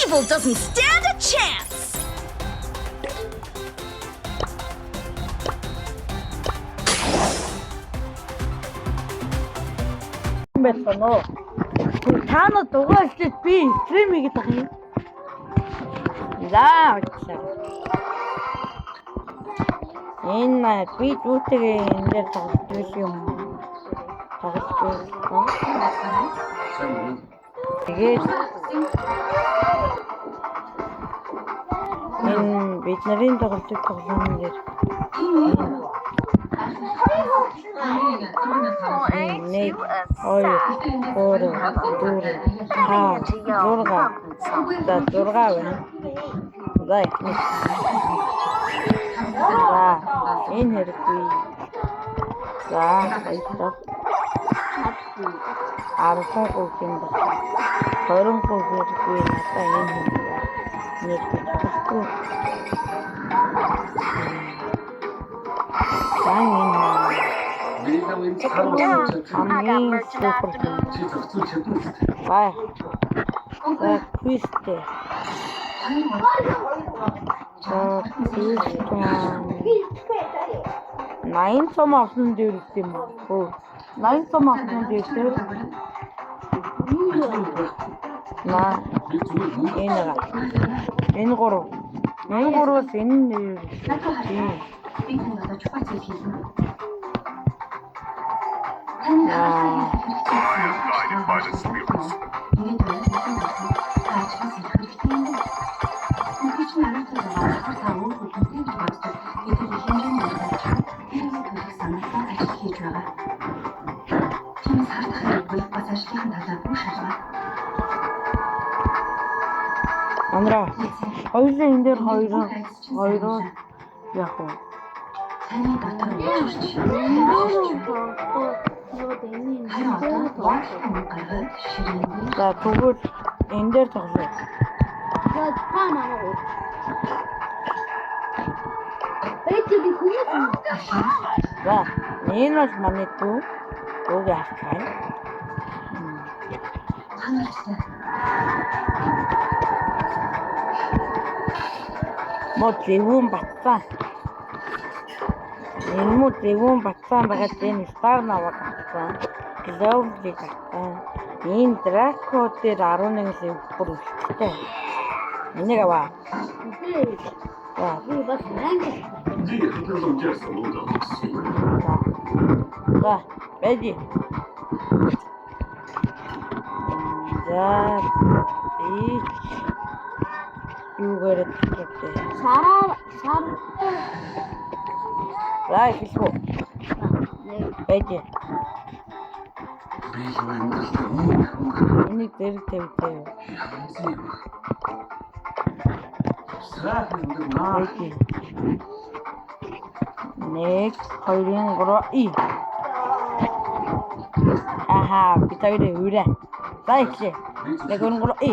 Evil doesn't stand a chance. Байсан. Та нар дугаалж би стрим хийгээд байгаа юм. За энэ би түүтэйгээ энэ дээр тоглож юм. Тэгээд энэ бидний тоглож тоглоом дээр нэг хоёр гурав дөрөв хаа зурга байна. За энэ хэрэггүй. За баярлалаа. Арсан гүн ба 20 гүргүй надаа энэ нэг төгсгөө. Бай. Квисте. Найн сум авсан дээр юм уу? Найн сум авсан дээр энэ гурав. Энэ гуравс энэ Андра, хоёулаа энэ дээр хоёроо яг уу. Таны дотор за тэгвэл энэ дээр тоглоо. За таамаа. Эцэг би хүнээс. За энэ бол манай дүү. Дүүгээ авчихсан. Мотивун батсан. Энэ мотивун батсан байгаа энэ стар наваад батсан. Глоувлиг батсан. Энэ драко дээр 11 лев бүр үлдчихтэй. Энийг аваа. За Би бас анги. За бэди. За юугаар тэгтээ. Сар. За хэлхүү. Бэди. Энийг дээр тавьтаа. Нэг, хоёрын гурав и. Аха, битэрээ үрэ. За ихлээ. Нэг хоёрын гурав и.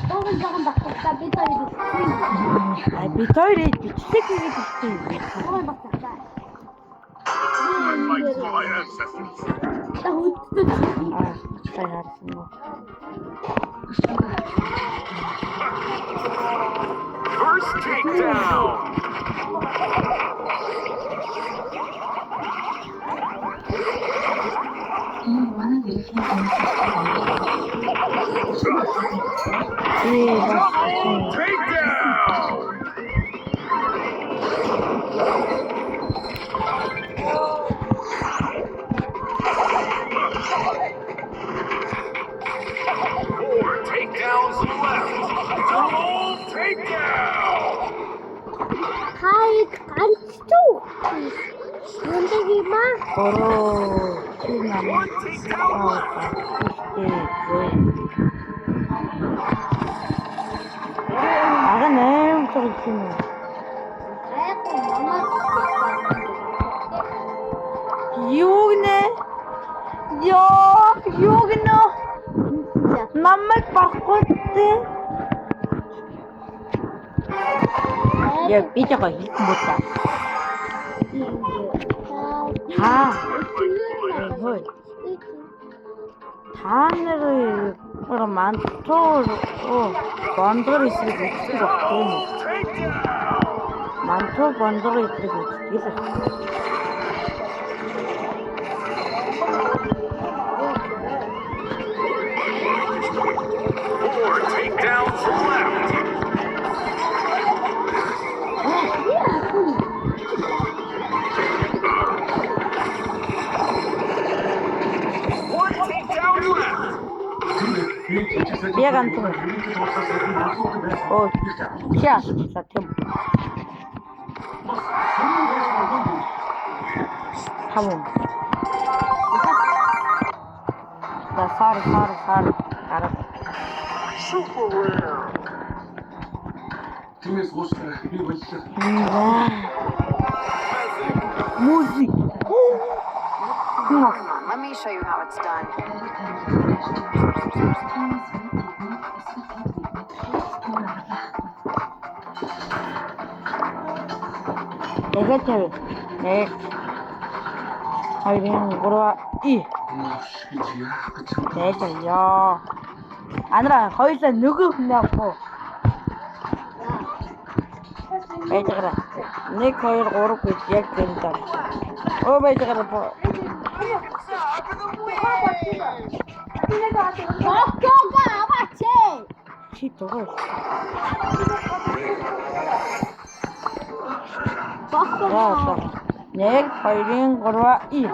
Огонжоогон багтаа битэрээ. Битэрээ бичлэг хийгээд ирсэн. Огон багтаа. My ancestors. First takedown. Takedowns left. Double takedown. Хайд ганцгүй. Юндагима. One takedown Ага нэм тоглосон. Юу гинэ? Юу гинэ? Намайг баггүй. Я би жоо хийх юм байна. Hoi. Та нар мантуур бондгор эсрэг үздэг баггүй юм. Мантуур бондгор эсрэг үздэг л. Four takedowns left. One takedown left. 비가 안 통해. 자, 템. 가문. 나 살을. 알았어. Super rare. 무지. Let me show you how it's done. 내가 제일 내 아이린 걸어와 이 내가요 아니라 거기서 누구 혼나고 배저라 내 거기를 오르고 지역 된다 배저라 뭐 먹혀가 맞지? 시도가 야, 내 거이린 걸어와 이.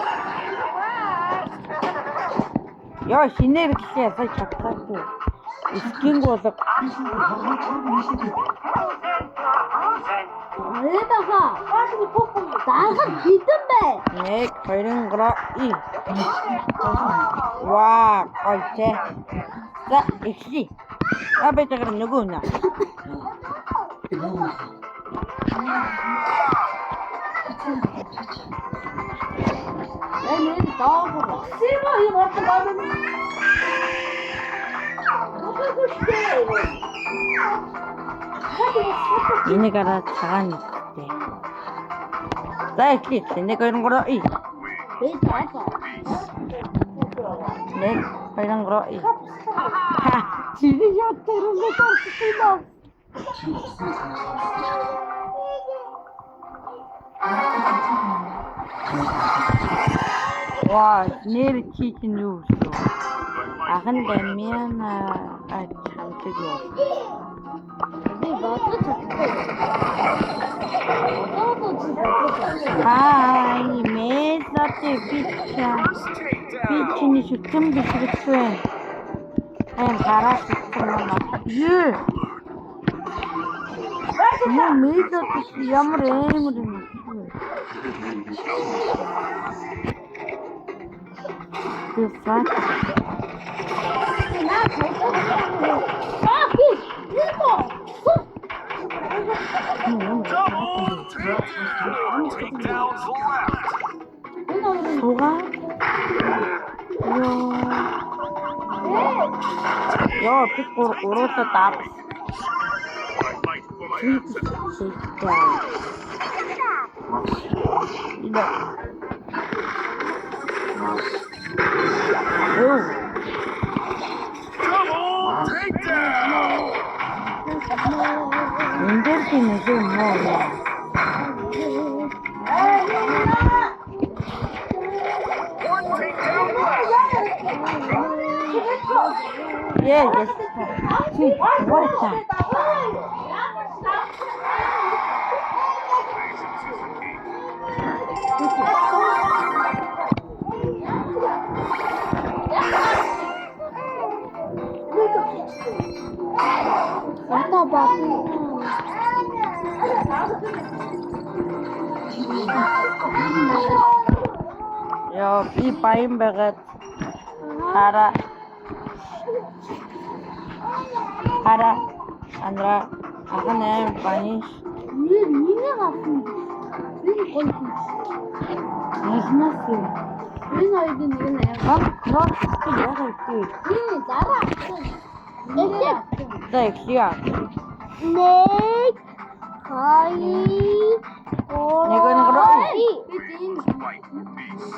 야, 시내를 키해서 작다고. 스킨 거서. 여기다가 나가 믿던데. 내 거이린 걸어 이. 와, 거이제. 자, 익시. 앞에 저거 누구냐? 얘는 나와봐. 싫어 이거 맞지 나는. 먹고 싶대. 이네가라 자간이 있대. 자, 익시. 내 거이린 걸어 이. 왜 잘했어? 내 거이린 걸어 이. 하, 지리셨다는 거 없어. 와, 내일 치즈 뉴스. 아, 근데 미안하. 아, 참, 드디어. 네 맞아 잘했어. 너도 진짜. 하이, 메사트 피차. 피치니 슈튼 비스르트엔. 가라, 슈튼만 유. 뭐, 메사트 야무래, 무리. 그 사트. 나 잘했어. 아, 일본. Double takedown. Takedowns left. 소가? 야, 픽고 오로서 나. 진짜. 이거. 오. Double takedown. 인τερ티는 좀 뭐야? One takedown left. 예, 뭐했다? 왔다 봐. Ja, wie Beinberät. Hara. Andra. Akane, Banish. 니네 같은. 니네 건지. Nisnasu. 니네 아이디 니네. Krak, 내가 있지. 니네 나라. 이게. 네, 기야. 네. 거의. 내가 이거를. Fight for peace.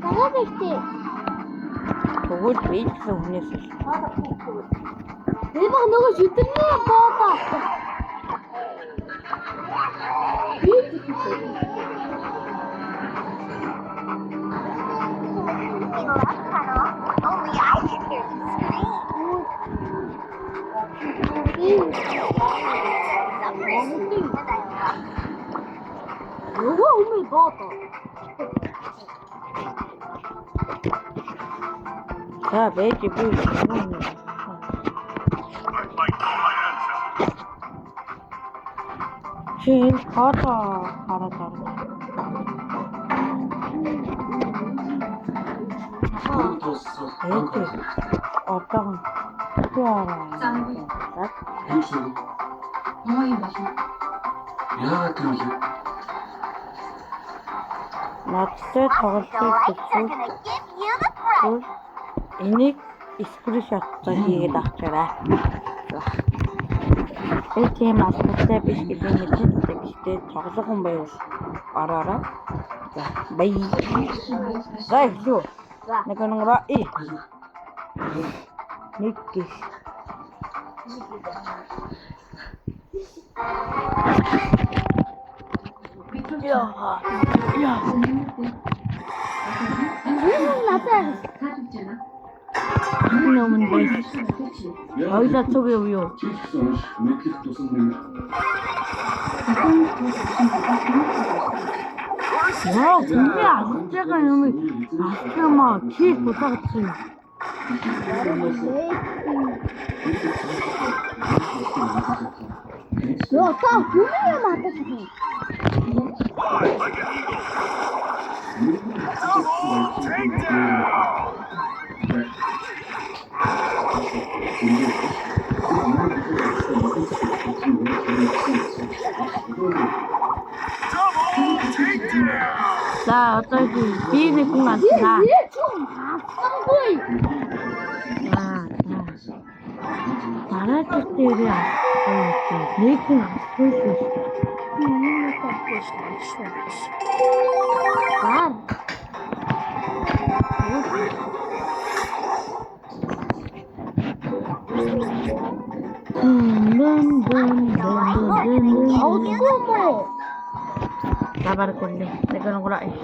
Загаад ихтэй. Тэгвэл би ч хүнээс л Би баг нөгөө шүтэрний боодоо авчих. Би нөгөө өмнө боодоо. за байж би чин фото хараад байна. Эти отон надтай тоглолтыг бичвэл энийг скриншоттой хийгээд авчаарай. Би тийм албатай биш гэдэг мэдээ гэхдээ тоглох хүн байвал ороорой. За бай. За юу? Нэг нүраа нэг гис. Нэмэн бай. Ойда цуг юу? мэдлэг тусан нэмэр. Яа, энэ асуугаа юм. Асуумаа чи тусагцсан. Ёо, таа бүмээ матаж байна. Double takedown. Double takedown. За одоо би нэг хүн алснаа. Чум хавсангүй. Дараа дээр нэг хүн алсан шүү. Sabar kundi, negara gula ini,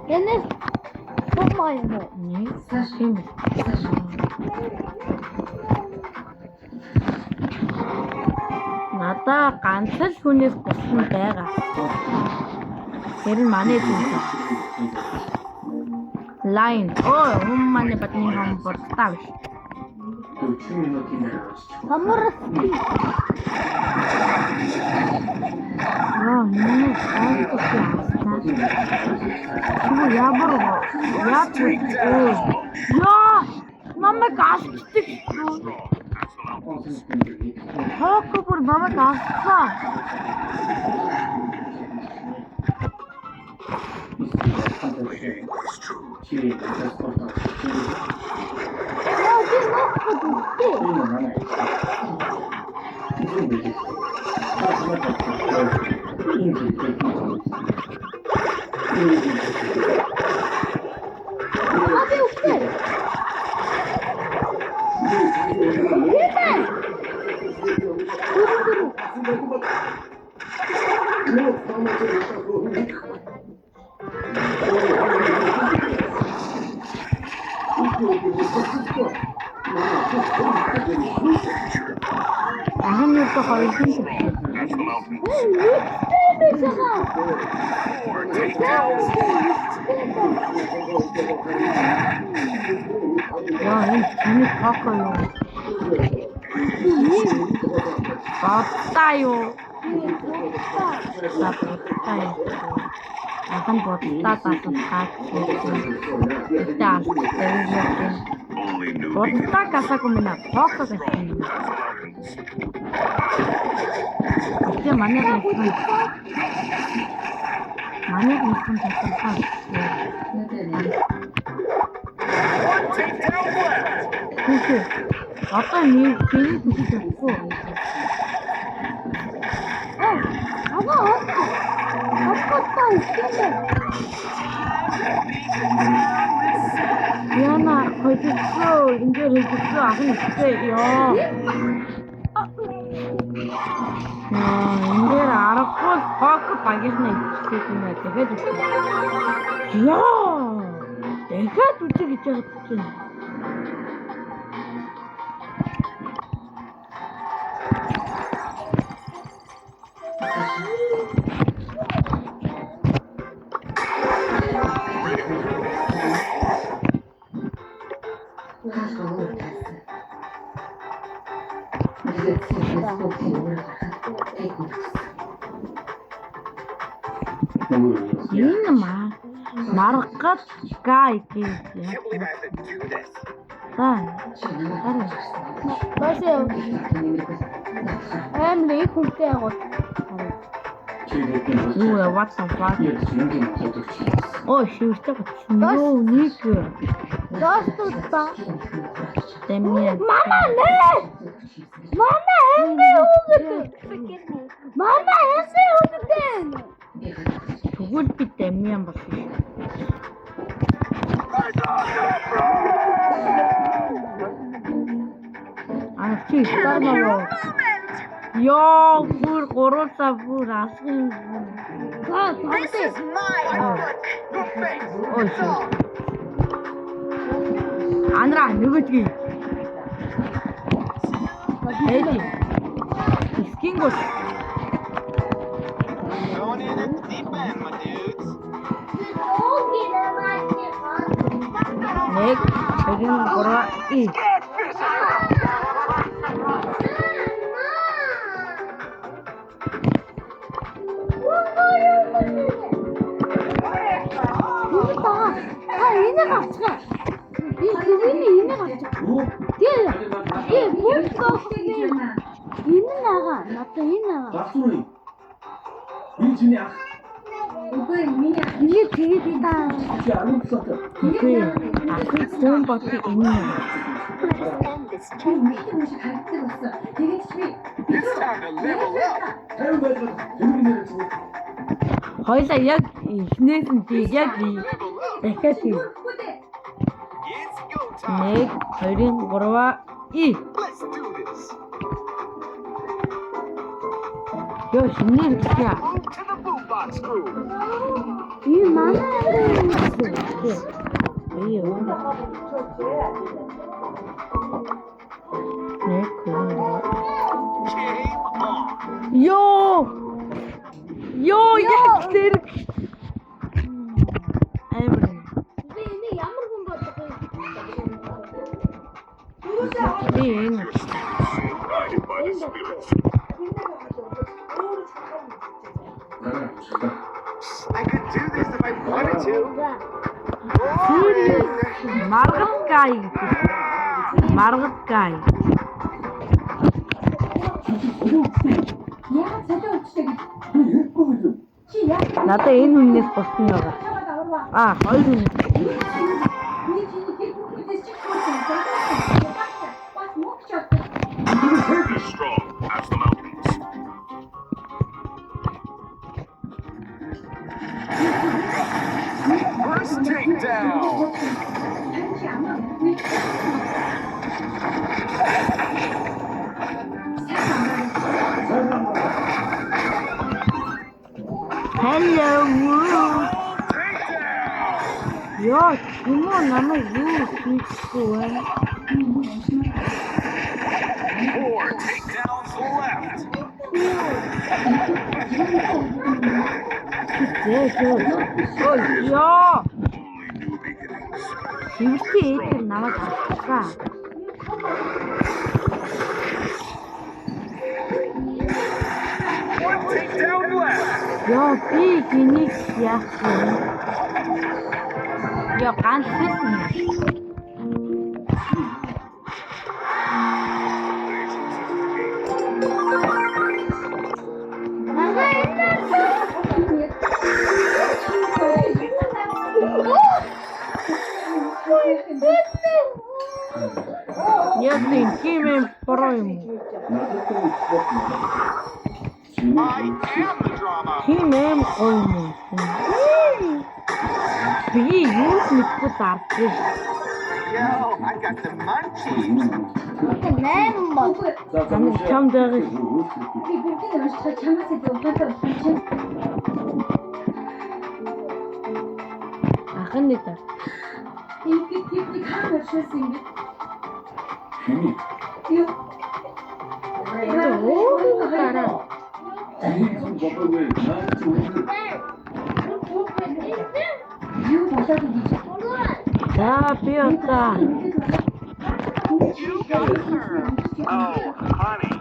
Ini apa ini? ini, ini. Nata cancel punya question tega. Kiri mana itu? Line. Oh, mana patni ham bertahu. Hamur. Oh, ini apa sih? Cuma ya baru, ya tuh. Ya, mama kasih. Oh, kubur mama kasih. Aham itu kalau itu. Wah, ini kakak Botayo. Botayo. Akan botak atau kaki. Tidak. Botak kasa kuminat. Botak kasa. Dia mana yang mana yang terlihat. 그치? 아까 니 괜히 부딪혔고. 아빠. 컸다 웃긴데. 미안아, 거짓말 인정해줬어. 아근 있어요. 야, 인재를 알았고, 과학급 알겠네. 있으면 해줄게. 이야, 내가 둘째 있잖아, 둘째. Энэ маргад гай гэж 맞아요. Эмли хүнтэй агуул. Юу what the fuck? Оо шивэртэй гацсан. Юу нэг Доступа. тэмээ. Мама нэ. Мама эмли өгдөө. Мама эмли өгдөө. Тэгвэл би тэмээ болсон. Чи старнаа. Ёо, бүр 3 сар бүр асгын. This is my artwork. Ой. Андра нөгөөдгий. Эди. Скингос. Going in at the deep end, my dudes. Нэг хэдэн гурван и. 얘네가 앞차. 얘네 앞차. 얘 뭘까? 얘는 나가. 맞다, 얘 나가. 박수리. 민준이야. 이게 되게 비다. 혹시 안 웃었어? Окей. А 그 좋은 밖에 있네. Let's end this trip. It's time to level up. 태우가지고 재밌는 주. Хоёлаа яг эхнээс нь яг дахиад It's go time. 1 2 3 и. Let's do this. Ёо шинээр гişя. Move to the boombox crew. 이 많아. Эйё. Нэг Game on. Ёо яг тэр амар. 얘네 ямар хүн болдог вэ? Би энэ I could do this if I wanted to. маргад гай гэдэг. Маргад гай. Надаа энэ хүнээс болсон байгаа. Хоёр хүнээс. Be strong as the mountains. First takedown. Hello. Takedown. Ёо, чимээ намайг юу хийхгүй байна? 4 takedowns left. Ой, ёо. Хинтээ тэр намайг авчихсан. One takedown left. Ёо, би хэнийг яах вэ? Ёо, ганц хэсэг. Яг нэг тийм про юм. I am the drama. Тийм 8 гоё юм. Би юу ч мэдгүй дардсан. Yo, I got the munchies. Нэм бол. Замд чамд байгаа. Би бүгдийг уншчихад чамаас илүү ухаантай болсон чинь. Ахын нэг даа. Би хаана өршөөсөн юм бэ? Хэмээ. Юу? Оо дараа. Юу болоод юм бэ? За би одоо Oh, honey.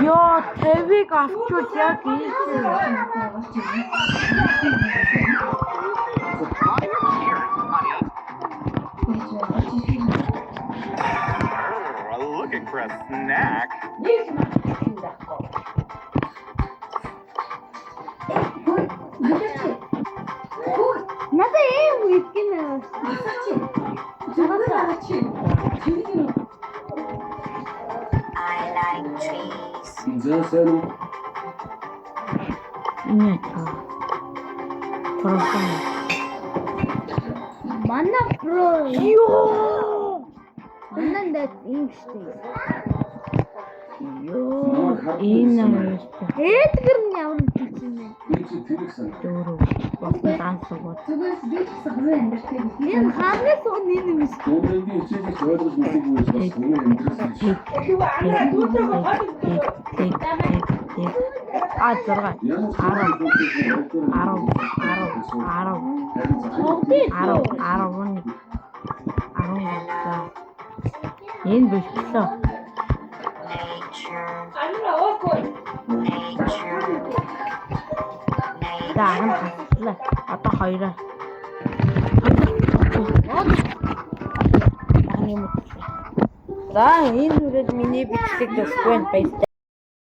ёо 50-ыг авчвал яг ийсэн. Looking for a snack. Надаа ийм үед гинэ. I like trees. За сайн уу? Нет. Просто. Манай про. Ёо! Манайд ийм штэ. Ёо! Энэ Эдгэр нь ямар тийм бэ? Би чи тэрийг сан. дөөрөө болсон дансгууд. Зүгээр би ч гэсэн хувийн амьдралтай би. Энэ хаанаас он юм бэ? Дөрөвний хичээлийг ойлгож мэдээгүй бас хувийн амьдрал шиг. А 6 Ямар 10 энэ бэлтгэлээ. Nature. За ан хаслаа. Одоо хоёроо. За энэ үрэл миний бичлэг төсвөн баярлалаа.